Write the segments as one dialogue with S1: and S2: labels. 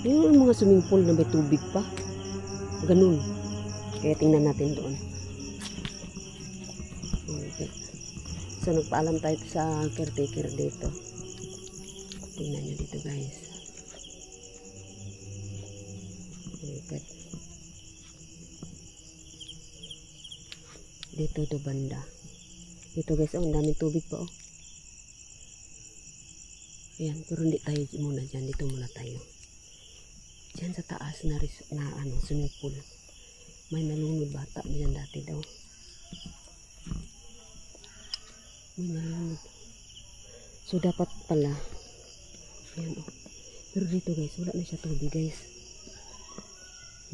S1: Yung mga swimming pool na may tubig pa. Ganun. Kaya tingnan natin doon. Okay. So, nagpaalam tayo sa caretaker dito. Tingnan nyo dito, guys. Okay. Dito do banda. Dito, guys, ang daming tubig pa, oh. Ayan, pero hindi tayo muna dyan. Dito muna tayo. Diyan sa taas na swimming pool. May nalunod bata diyan dati daw. May nalunod. So, dapat pala. Ayan, oh. Pero dito, guys, wala na siya tubig, guys.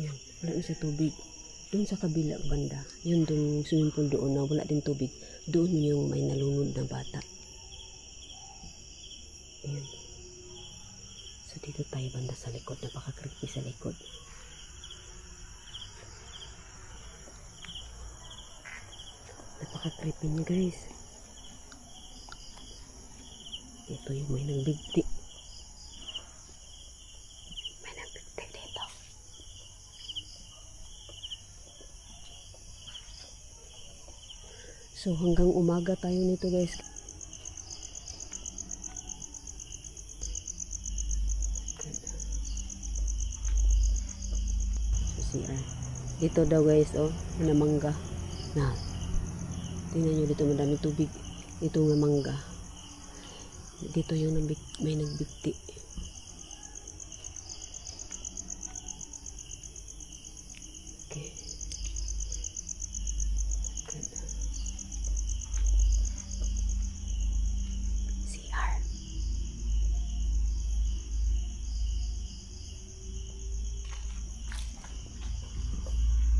S1: Ayan, wala na siya tubig. Doon sa kabila banda. Yun doon swimming pool doon na wala din tubig. Doon yung may nalunod na bata. Ayan. So, dito tayo banda sa likod. Napaka-creepy sa likod. Napaka-creepy niya, guys. Ito yung may nagbigti. May nagbigti dito. So, hanggang umaga tayo nito, guys. Dito daw, guys, oh, na mangga. Na. Tingnan nyo dito, madaming tubig. Ito nga mangga. Dito yung may nagbigti. Okay. Ganda. CR.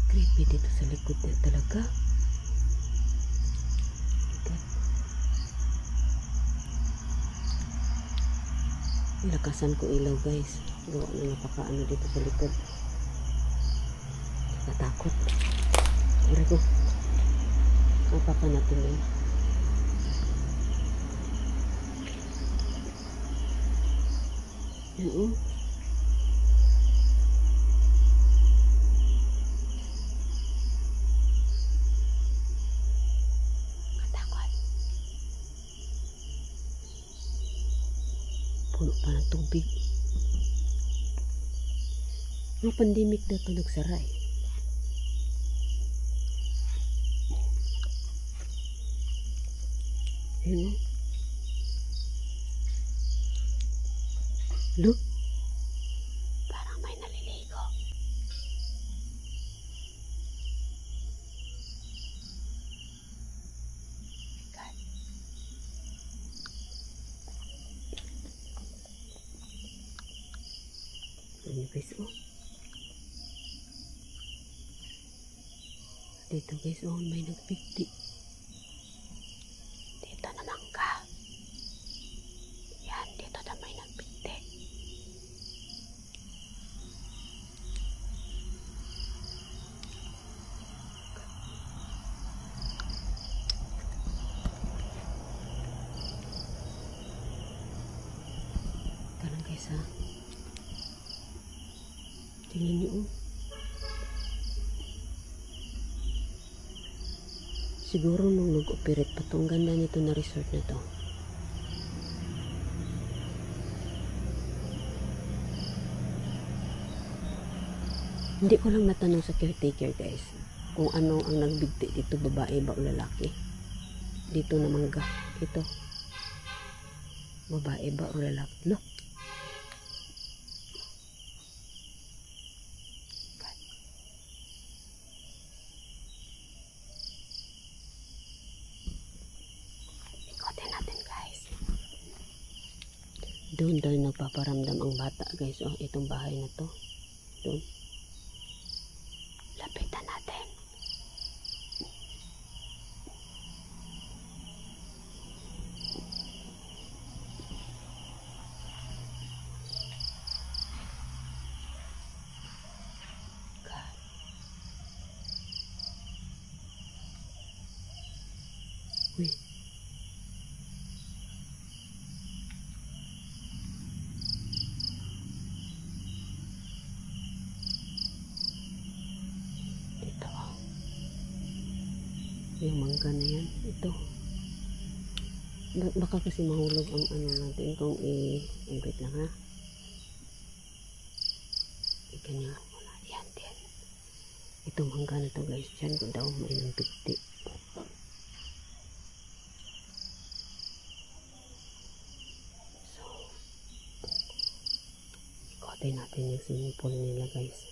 S1: Creepy dito sa likod niya talaga. Nilakasan ko ilaw, guys. Gawa na napakaano dito sa likod. Nakatakot. Aray ko. Napaka natin yun. Yan, oh. Puno pa ng tubig. Yung pandemic na ito nagsara, eh. Ayun, oh. Look. Parang may naliligo. God. Ano, guys, oh. Dito, guys, oh, may nagbigti. Dito naman ka. Yan, dito na may nagbigti. Ganun, guys, ha. Tingnan nyo, oh. Siguro nung nag-operate pa to, ang ganda nito na resort na to. Hindi ko lang natanong sa caretaker, guys, kung ano ang nagbigti dito, babae ba o lalaki. Dito na mangga. Ito. Babae ba o lalaki? Look. Doon daw nagpaparamdam ang bata, guys. Oh, itong bahay na to. Doon. Lapitan natin. God. Uy. Yung mangga na yan. Ito. Baka kasi mahulog ang ano natin kung wait lang ha. Ganyan lang muna. Yan din. Itong mangga na to guys. Diyan ko daw may nang pikti. So, ikotin natin yung swimming pool nila guys.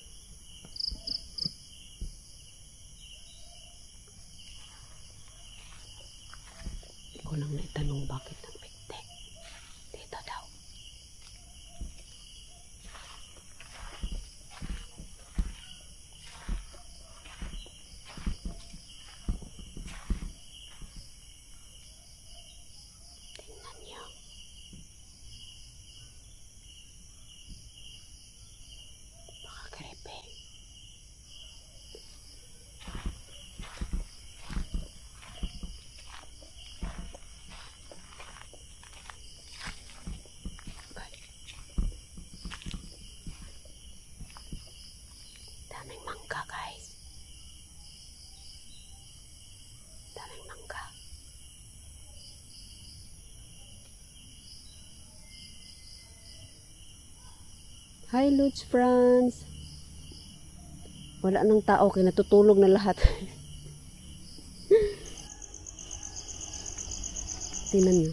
S1: Ko lang na itanong bakit ng pikte. Dito daw. Tingnan niyo. Baka creepy. Daming mangga guys. Daming mangga. Hi Lutz Franz. Wala nang tao kaya natutulog na lahat. Tingnan nyo.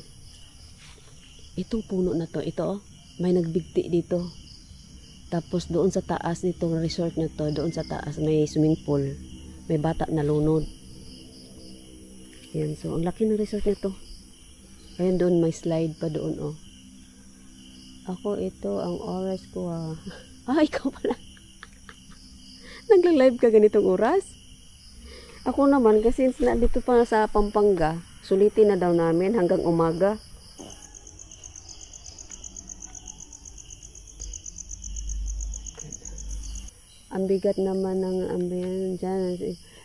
S1: Itong puno na to, ito may nagbigti dito. Tapos doon sa taas nitong resort na to, doon sa taas may swimming pool. May bata na lunod. Yan, so ang laki ng resort nito. Ayun doon may slide pa doon oh. Ako ito ang oras ko ah. Ah, ikaw pala. Nagla-live ka ganitong oras? Ako naman kasi dito pa sa Pampanga, sulitin na daw namin hanggang umaga. Ang bigat naman ng ambiyan dyan.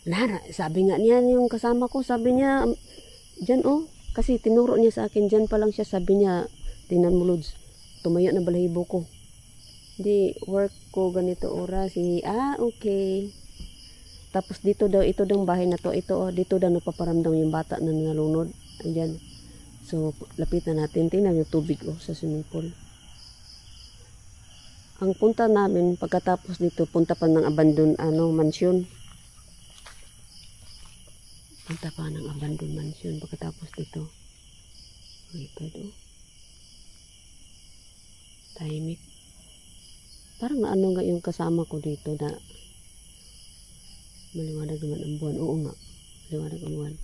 S1: Nara, sabi nga niya yung kasama ko, sabi niya, dyan oh, kasi tinuro niya sa akin, dyan pa lang siya, sabi niya, tingnan mo Lods, tumayo na balahibo ko. Hindi, work ko ganito oras. Okay. Tapos dito daw, ito daw bahay na to, ito oh, dito daw napaparamdam yung bata na nalunod. Ayan. So, lapitan natin, tingnan yung tubig oh, sa swimming pool. Ang punta namin pagkatapos dito, punta pa ng abandon mansion. Punta pa ng abandon mansion pagkatapos dito. Ito do. Tahimik. Parang ano nga yung kasama ko dito na maliwanag naman ang buwan. Oo nga, maliwanag ang buwan.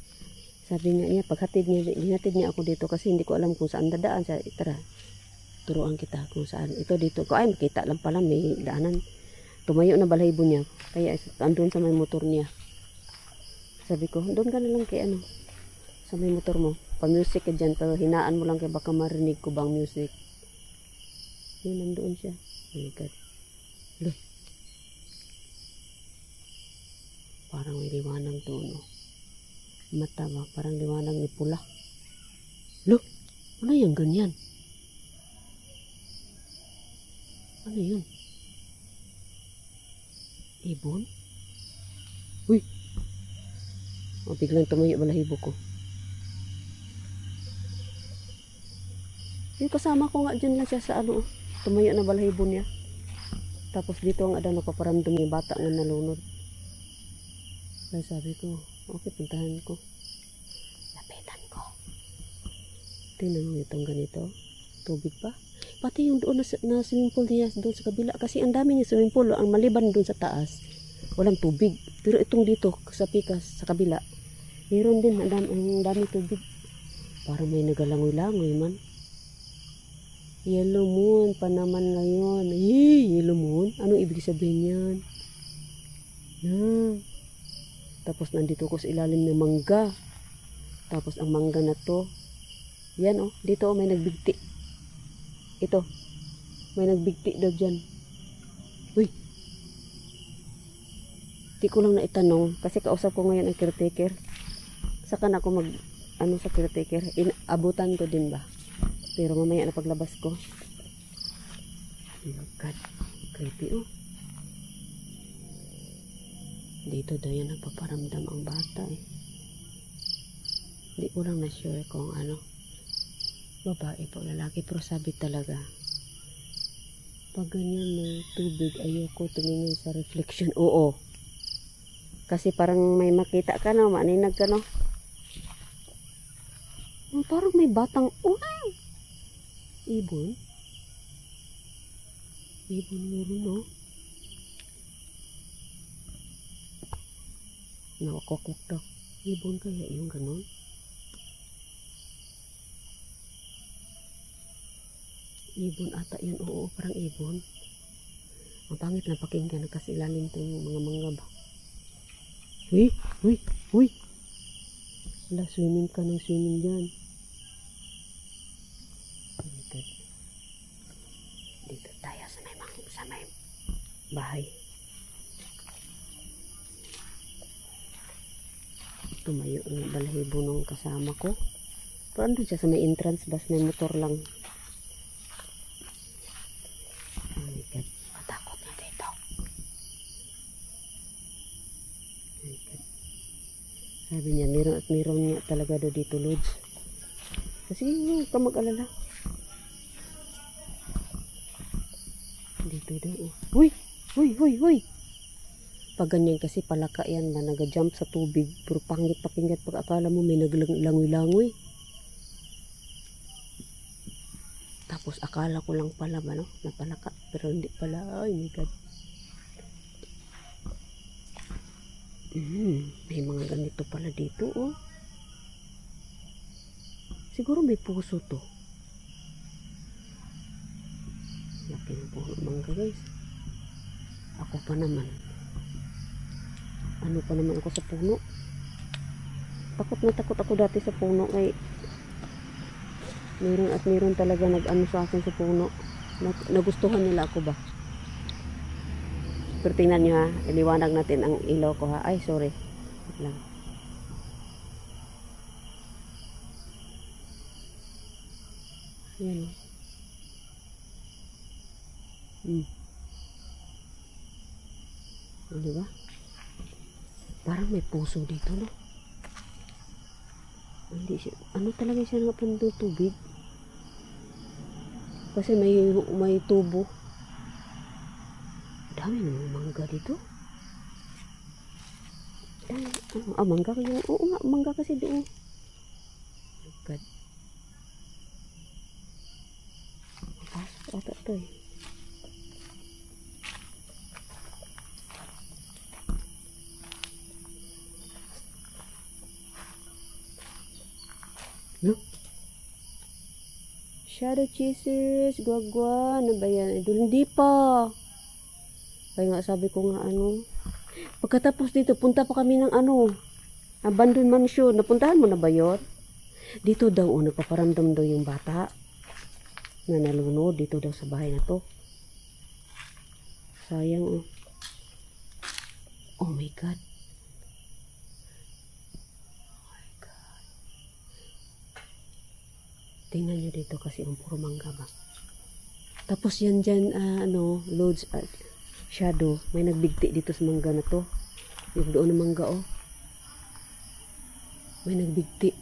S1: Sabi nga niya, paghatid niya ako dito kasi hindi ko alam kung saan dadaan. Tara, turuan kita kung saan. Ito dito ko, ay makita lang pala may daanan. Tumayo na balahibo niya. Kaya andun sa may motor niya. Sabi ko, doon ka na lang kay sa may motor mo. Pa-music ka dyan, pero hinaan mo lang kaya baka marinig ko bang music. Yun, nandoon siya. Oh my God. Look. Parang may liwanag doon, oh. Mata ba? Parang liwanag ni pula. Look! Ano yung ganyan? Ano yun? Ibon? Uy! O, biglang tumayo balahibo ko. Yung kasama ko nga dyan lang siya sa tumayo na balahibo niya. Tapos dito ang napaparamdam yung bata na nalunod. Kaya sabi ko, okay, puntahan ko. Lapitan ko. Tingnan mo itong ganito. Tubig pa. Pati yung doon na swimming pool niya doon sa kabila. Kasi ang dami niya swimming pool. Ang maliban doon sa taas, walang tubig. Pero itong dito, sa pikas, sa kabila, meron din. Ang dami tubig. Parang may nagalangoy-langoy man. Yellow moon pa naman ngayon. Yellow moon? Anong ibig sabihin yan? Tapos nandito ko sa ilalim ng mangga. Tapos ang mangga na to. Yan oh. Dito oh, may nagbigti. Ito. May nagbigti daw dyan. Uy. Di ko lang na itanong. Kasi kausap ko ngayon ang caretaker. Saka na ako sa caretaker. Abutan ko din ba? Pero mamaya na paglabas ko. Oh my God. Creepy oh. Dito daw yan nagpaparamdam ang bata eh. Hindi ko lang na-sure kung ano. Babae po, lalaki. Pero sabi talaga, pag ganyan may tubig, ayoko tumingin sa reflection. Oo. Kasi parang may makita ka no, maninag ka no. Parang may batang, ibon. Ibon meron no. Nawakwak daw. Ibon kaya yung ganon. Ibon ata yun. Oo, parang ibon. Ang pangit na pakinggan kasi ilalim itong mga mangga ba. Uy! Uy! Uy! Wala, swimming ka ng swimming dyan. Dito tayo sa may bahay. Tumayo ang balahibo ng kasama ko. Pero andun siya sa may entrance, bas may motor lang. Oh my God, matakot na dito. Oh my God. Sabi niya, meron at meron niya talaga daw dito, Lods. Kasi huwag ka mag-alala. Dito daw, oh. Uy! Uy! Uy! Uy! Pag ganyan kasi palaka yan na nag-jump sa tubig, pero pangit pakinggan pag akala mo may naglangoy-langoy. Tapos akala ko lang pala ba no, na palaka, pero hindi pala. Ay my God. May mga ganito pala dito oh. Siguro may puso to. Laki ng puno mangga guys. Ako pa naman. Ano pa naman ako sa puno. Takot na takot ako dati sa puno. Kay meron at meron talaga nag-ano sa akin sa puno. Nagustuhan nila ako ba. Pero tingnan nyo ha. Iliwanag natin ang ilaw ko ha. Ay sorry. Wait lang. Ayan o. Diba? Parang may puso dito, no? Hindi siya, ano talaga siya nakapandong tubig? Kasi may tubo. Dami ng mangga dito. Mangga yung, oo nga, mangga kasi doon. Oh God. Pasok ata ito eh. No? Shadow cheeses, guagua, ano ba yan? Idol, hindi pa. Kaya nga sabi ko nga ano. Pagkatapos dito, punta pa kami ng ano, abandoned mansion. Napuntahan mo na ba yun? Dito daw, nagpaparamdam daw yung bata na nalunod dito daw sa bahay na to. Sayang oh. Oh my God. Tingnan nyo dito kasi ang puro mangga ba. Tapos yan dyan, loads at shadow. May nagbigti dito sa mangga na to. Yung doon ng mangga oh. May nagbigti.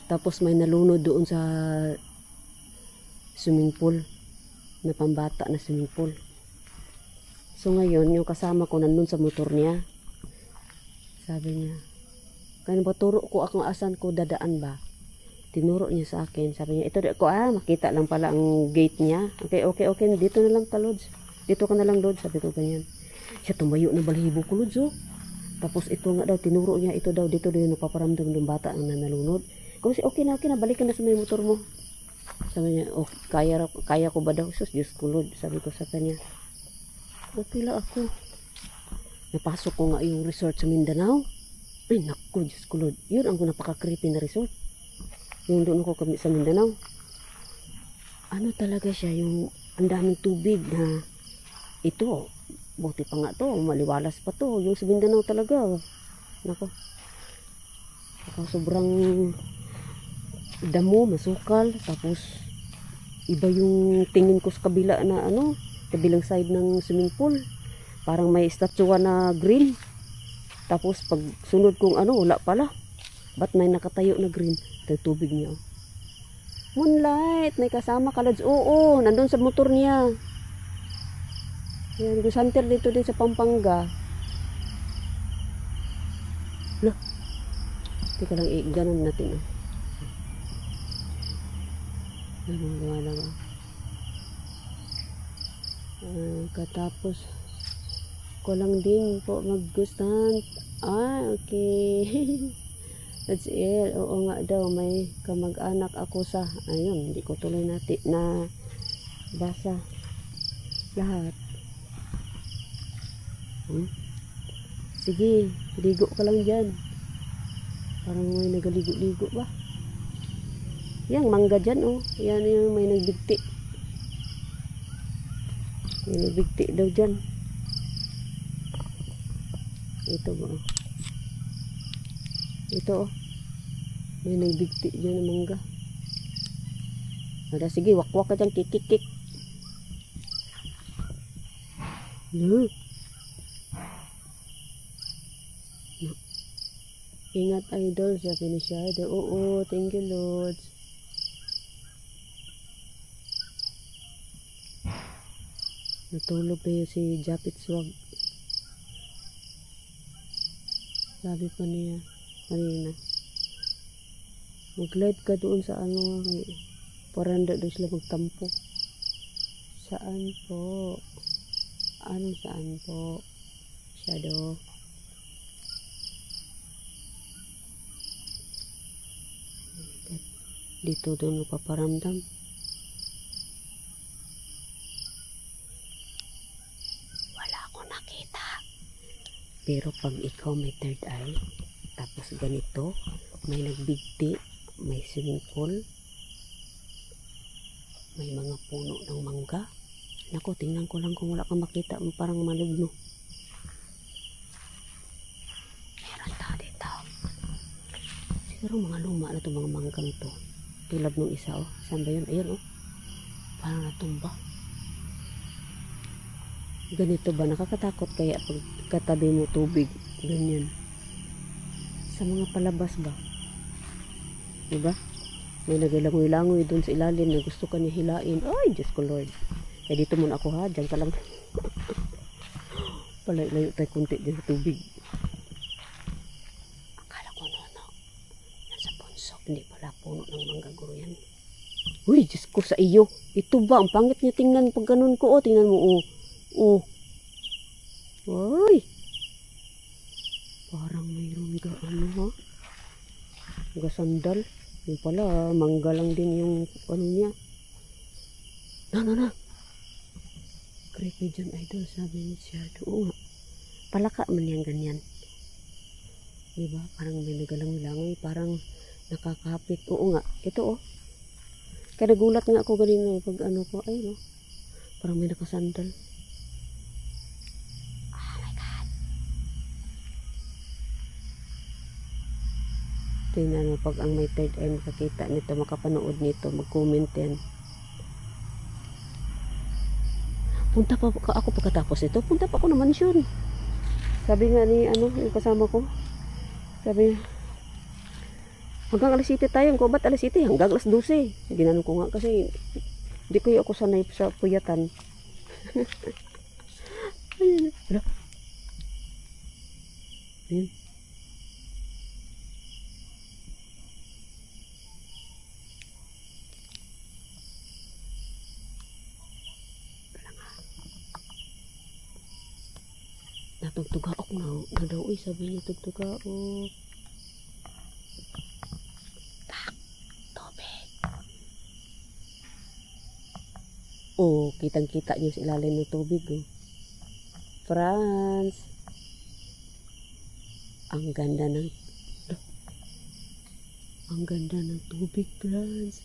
S1: Tapos may nalunod doon sa swimming pool. Na pambata na swimming pool. So ngayon, yung kasama ko nandun sa motor niya. Sabi niya, kaya ba turo ko akong asan ko dadaan ba? Tinuro niya sa akin. Sabi niya, ito ko makita lang pala ang gate niya. Okay. Dito na lang ka, Lods. Dito ka na lang, Lods. Sabi ko ganyan. Siya tumayo na balahibo ko, Lods, oh. Tapos ito nga daw, tinuro niya, ito daw, dito daw yung napaparamdam ng bata ang nanalunod. Kasi okay na, balikan na sa may motor mo. Sabi niya, oh, kaya ko ba daw? Sus, Diyos ko, Lord. Sabi ko sa kanya, okay lang ako. Napasok ko nga yung resort sa Mindanao. Ay, naku, Diyos ko, Lord. Yun ang napaka-creepy na resort. Yung doon ako kami sa Mindanao. Ano talaga siya, yung ang daming tubig na ito, buti pa nga to, maliwalas pa to. Yung sa Mindanao talaga. Nako. Sobrang damo, masukal. Tapos, iba yung tingin ko sa kabila na kabilang side ng swimming pool. Parang may statua na green. Tapos, pag sunod kong wala pala. Ba't may nakatayo na green? Ito yung tubig niya. Oh. Moonlight, may kasama ka, Lods. Oo, nandun sa motor niya. Yan, gusanter dito din sa Pampanga. Lah, teka lang, ganon natin. Gawa lang. Katapos ko lang din po mag-gustan. Okay. That's it. Oo nga daw, may kamag-anak ako sa, ayun, hindi ko tuloy natin na basa lahat. Sige, ligo ka lang dyan. Parang may nagaligo-ligo ba? Yang mangga dyan, oh. Yan yung may nagbigti. May nagbigti daw dyan. Ito ba, oh. Ito, oh. May nagbigti dyan ng mangga. Ada, sige, wakwak ka dyan, kikik-kik. No. Ingat idol, sabi ni Shadow. Oo, thank you Lord. Natulog na yun si Japit Swag. Sabi pa niya kanina, mag-live ka doon sa ano, kay paranda doon sila magtampo. Saan po? Anong saan po? Shadow. Dito doon napaparamdam. Wala akong nakita. Pero pag ikaw may third eye, tapos ganito, may nagbigti, may swimming pool, may mga puno ng mangga. Naku, tingnan ko lang kung wala kang makita, parang maligno. Meron ta dito. Siguro mga luma na itong mga mangga nito. Tulad nung isa, oh. Saan ba yun? Ayun, oh. Parang natumba. Ganito ba? Nakakatakot kaya pag katabi mo tubig. Ganyan. Sa mga palabas ba? Diba? May naglalangoy-langoy dun sa ilalim na gusto ka niya hilain. Ay, Diyos ko Lord. Kaya dito muna ako ha. Diyan ka lang. Palayo tayo kunti dyan sa tubig. Akala ko no. Nasa punso. Hindi pala puno ng manggaguro yan. Uy, Diyos ko sa iyo. Ito ba? Ang pangit niya tingnan pag ganun ko. Oh, tingnan mo. Oh. Oh. Uy. Parang mayroon ga ano ha. Ga sandal. Yung pala, mangga lang din yung ano niya. Na. Correct me dyan, idol. Sabi ni Shadow. Oo nga. Palaka man yan ganyan. Diba? Parang may nagalangoy-langoy. Parang nakakapit. Oo nga. Ito oh. Kaya nagulat nga ako ganina pag ano ko. Ay no. Parang may nakasandal. Oh my God. Tingnan mo pag ang may third eye makakita nito, makapanood nito, mag-comment yan. Punta pa ako pagkatapos ito. Punta pa ako na mansyon. Sabi nga ni ano, yung kasama ko. Sabi niya, hanggang alas 7 tayo. Ba't alas 7? Hanggang alas 12. Ginanong ko nga kasi hindi ko ako sanay sa puyatan. Ayun. Hala. Ayun. Natugtugaok na daw. Uy, sabi niya tugtugaok. Tubig. Oh, kitang-kita niyo sa ilalim ng tubig. Oh. France. Ang ganda ng tubig, France.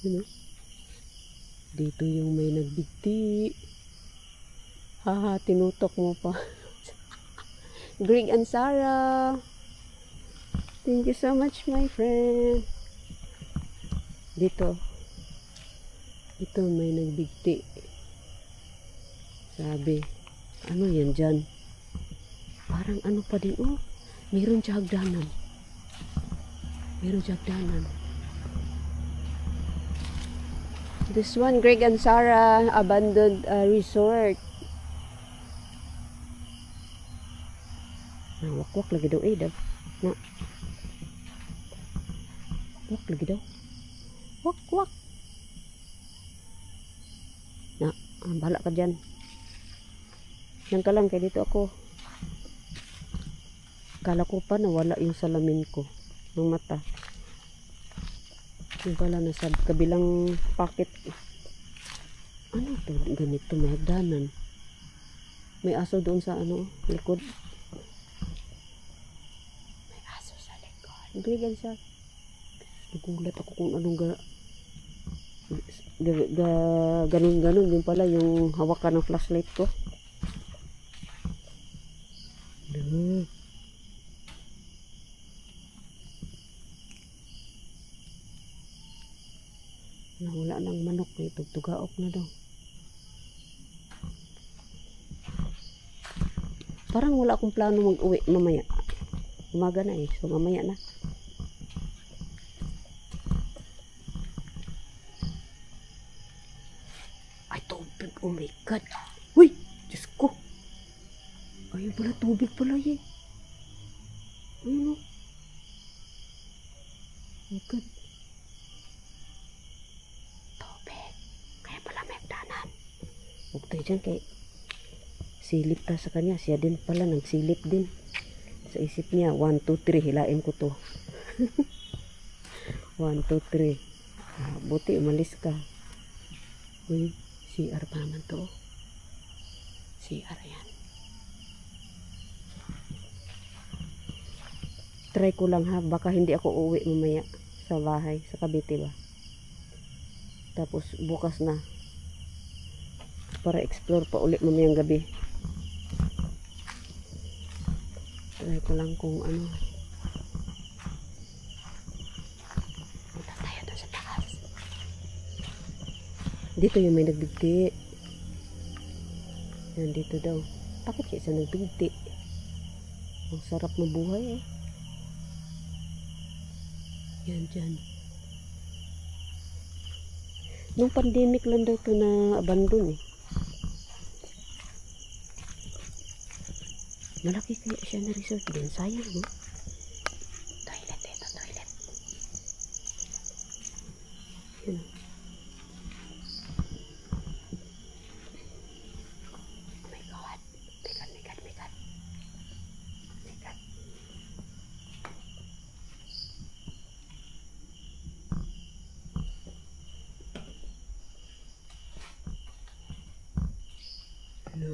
S1: Ano? Dito yung may nagbigti. Haha, tinutok mo pa. Greg and Sarah. Thank you so much, my friend. Dito may nagbigti. Sabi, ano yan dyan? Parang ano pa din, oh. Meron siya hagdanan. Meron siya hagdanan. This one, Greg and Sarah abandoned resort. Wakwak lagi daw eh, daw. Na. Wakwak lagi daw. Wakwak. Na, bahala ka dyan. Yan ka lang, kaya dito ako. Kala ko pa nawala yung salamin ko ng mata. Yung pala nasa kabilang pocket. Ano to? Ganito, may hagdanan. May aso doon sa ano, likod. May aso sa likod. Ganyan siya. Nagulat ako kung anong ganun yung pala yung hawakan ng flashlight ko. Wala nang manok eh, tugtugaok na daw. Parang wala akong plano mag-uwi mamaya. Umaga na eh, so mamaya na. Ay, tubig, oh my god. Uy, Diyos ko. Ayun pala, tubig pala eh. Ayun oh. Oh my god. Huwag tayo dyan kay silip ta sa kanya. Siya din pala nagsilip din. Sa isip niya, 1, 2, 3. Hilain ko to. 1, 2, 3. Buti umalis ka. Uy, CR pa naman to. CR yan. Try ko lang ha. Baka hindi ako uwi mamaya sa bahay. Sa Cavite ba. Tapos bukas na. Para explore pa ulit mamayang gabi. Try ko lang kung ano. Punta tayo doon sa taas. Dito yung may nagbigti. Yan dito daw. Bakit kaya siya nagbigti? Ang sarap mabuhay eh. Yan dyan. Nung pandemic lang daw ito na abandon eh. Malaki kaya siya na resort din. Sayang, no? Toilet ito, toilet. Yun. Oh my God. Mikat, mikat, mikat. Mikat. Hello.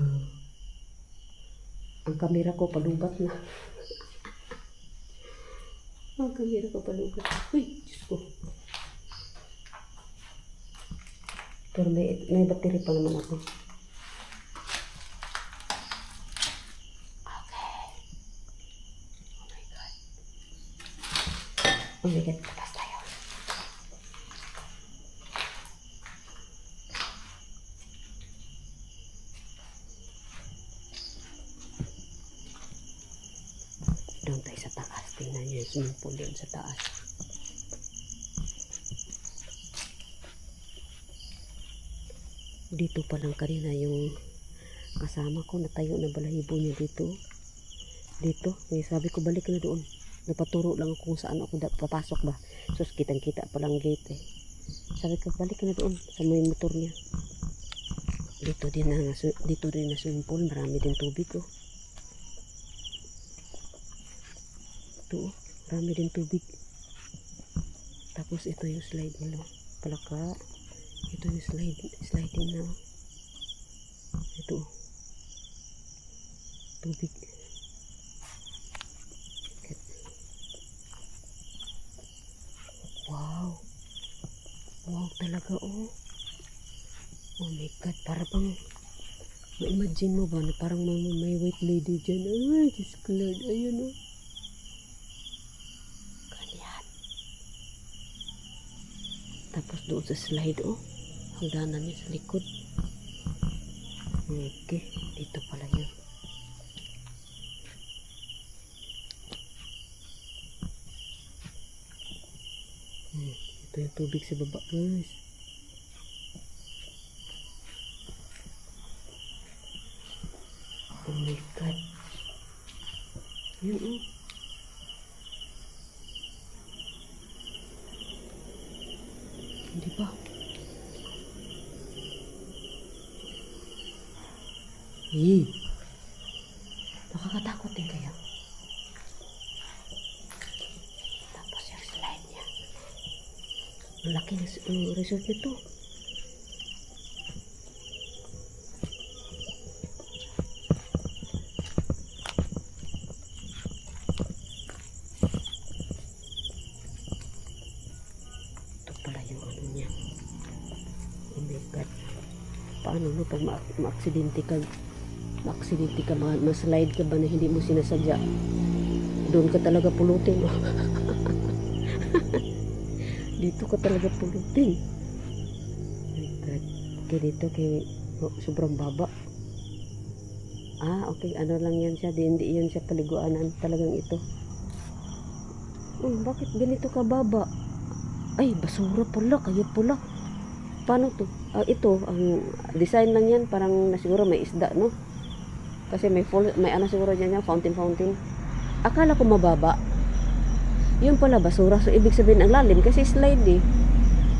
S1: Ang kamera ko palubat na. Ang kamera ko palubat. Uy, Diyos ko. Pero may battery pa naman ako. Okay. Oh my God. Oh my God. Tapas tayo. Doon tayo sa taas. Tingnan nyo yung swimming pool doon sa taas. Dito pa lang kanina yung kasama ko. Natayo na balahibo niya dito. Dito. Eh, sabi ko balik na doon. Napaturo lang ako kung saan ako papasok ba. So kitang kita pa lang gate eh. Sabi ko balik na doon sa may motor niya. Dito din na swimming pool. Marami din tubig oh. Ito, marami din tubig. Tapos ito yung slide nila. Palaka. Ito yung sliding na. Ito. Tubig. Wow. Wow talaga oh. Oh my God. Para bang ma-imagine mo ba na parang may white lady dyan. Ay, Diyos ko Lord. Ayun oh. Tapos doon sa slide oh. Hagdanan niya sa likod. Okay. Dito pala yun. Ito yung tubig sa baba, guys. Oh my God. Yun, oh. Hindi ba? Nakakatakot din kaya. Tapos yung slide niya. Ang laki ng resort nito. Ito pala yung ano niya. Oh my God. Paano no pag ma-aksidente ka? Ma-aksidente ka, ma-slide ka ba na hindi mo sinasadya? Doon ka talaga pulutin. Dito ka talaga pulutin. Oh my God. Okay, dito kay sobrang baba. Okay. Ano lang yan siya. Hindi yan siya paliguanan. Talagang ito. Bakit ganito ka baba? Ay, basura pala. Kaya pala. Paano to? Ito, ang design lang yan. Parang siguro may isda, no? Kasi may ano siguro dyan yan. Fountain. Akala ko mababa. Yun pala basura. So, ibig sabihin ang lalim. Kasi slide eh.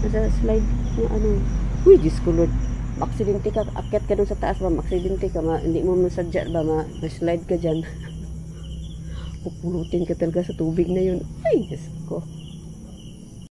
S1: Nasa slide na ano. Uy, Diyos ko Lord. Aksidente ka. Akyat ka dun sa taas ba? Aksidente ka. Hindi mo masadya ba? Ma-slide ka dyan. Pupulutin ka talaga sa tubig na yun. Ay, Diyos ko.